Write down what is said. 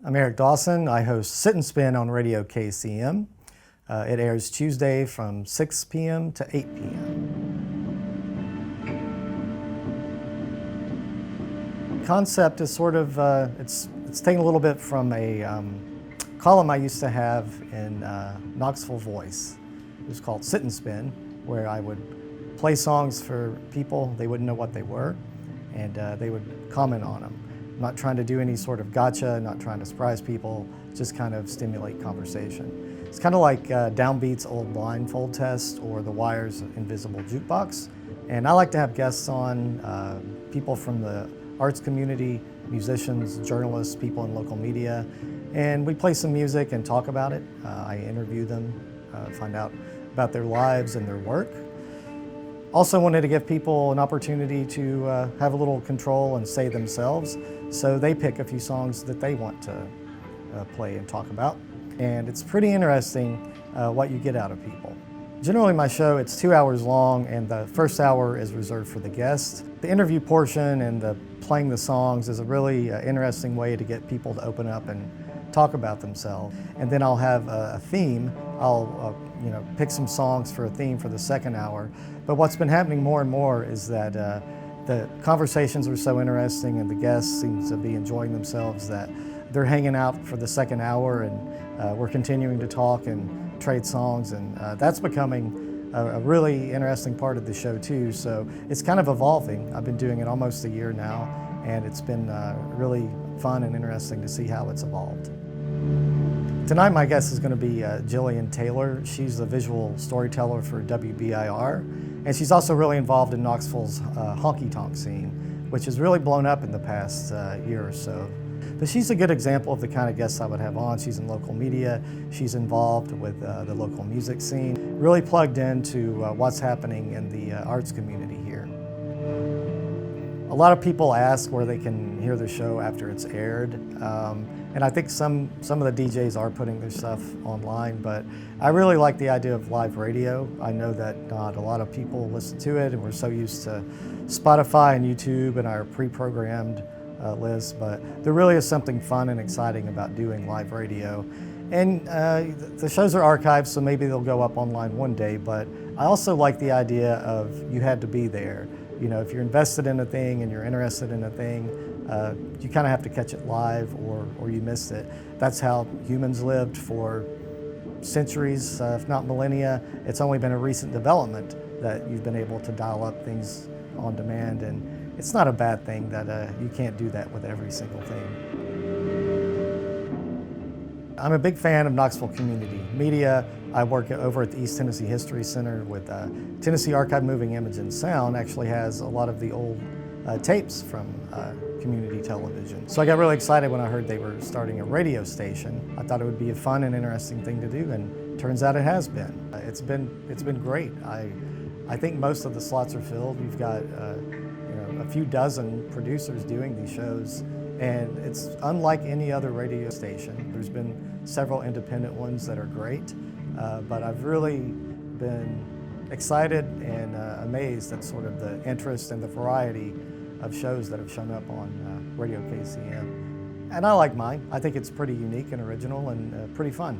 I'm Eric Dawson. I host Sit and Spin on RadioKCM. It airs Tuesday from 6 p.m. to 8 p.m. Concept is sort of, it's taken a little bit from a column I used to have in Knoxville Voice. It was called Sit and Spin, where I would play songs for people. They wouldn't know what they were, and they would comment on them. I'm not trying to do any sort of gotcha, not trying to surprise people, just kind of stimulate conversation. It's kind of like Downbeat's old blindfold test or The Wire's invisible jukebox. And I like to have guests on, people from the arts community, musicians, journalists, people in local media, and we play some music and talk about it. I interview them, find out about their lives and their work. Also wanted to give people an opportunity to have a little control and say themselves, so they pick a few songs that they want to play and talk about. And it's pretty interesting what you get out of people. Generally my show, it's 2 hours long, and the first hour is reserved for the guests. The interview portion and the playing the songs is a really interesting way to get people to open up and talk about themselves. And then I'll have a theme. I'll pick some songs for a theme for the second hour. But what's been happening more and more is that the conversations are so interesting and the guests seem to be enjoying themselves that they're hanging out for the second hour, and we're continuing to talk and trade songs, and that's becoming a really interesting part of the show too. So it's kind of evolving. I've been doing it almost a year now, and it's been really fun and interesting to see how it's evolved. Tonight my guest is going to be Jillian Taylor. She's a visual storyteller for WBIR, and she's also really involved in Knoxville's honky-tonk scene, which has really blown up in the past year or so. But she's a good example of the kind of guests I would have on. She's in local media, she's involved with the local music scene, really plugged into what's happening in the arts community here. A lot of people ask where they can hear the show after it's aired. And I think some of the DJs are putting their stuff online, but I really like the idea of live radio. I know that not a lot of people listen to it, and we're so used to Spotify and YouTube and our pre-programmed list, but there really is something fun and exciting about doing live radio. And the shows are archived, so maybe they'll go up online one day, but I also like the idea of you had to be there. You know, if you're invested in a thing and you're interested in a thing, you kind of have to catch it live or you missed it. That's how humans lived for centuries, if not millennia. It's only been a recent development that you've been able to dial up things on demand, and it's not a bad thing that you can't do that with every single thing. I'm a big fan of Knoxville community media. I work over at the East Tennessee History Center with Tennessee Archive Moving Image and Sound. Actually has a lot of the old tapes from community television. So I got really excited when I heard they were starting a radio station. I thought it would be a fun and interesting thing to do, and turns out it has been. It's been great. I think most of the slots are filled. We've got a few dozen producers doing these shows, and it's unlike any other radio station. There's been several independent ones that are great, but I've really been excited and amazed at sort of the interest and the variety of shows that have shown up on RadioKCM. And I like mine. I think it's pretty unique and original and pretty fun.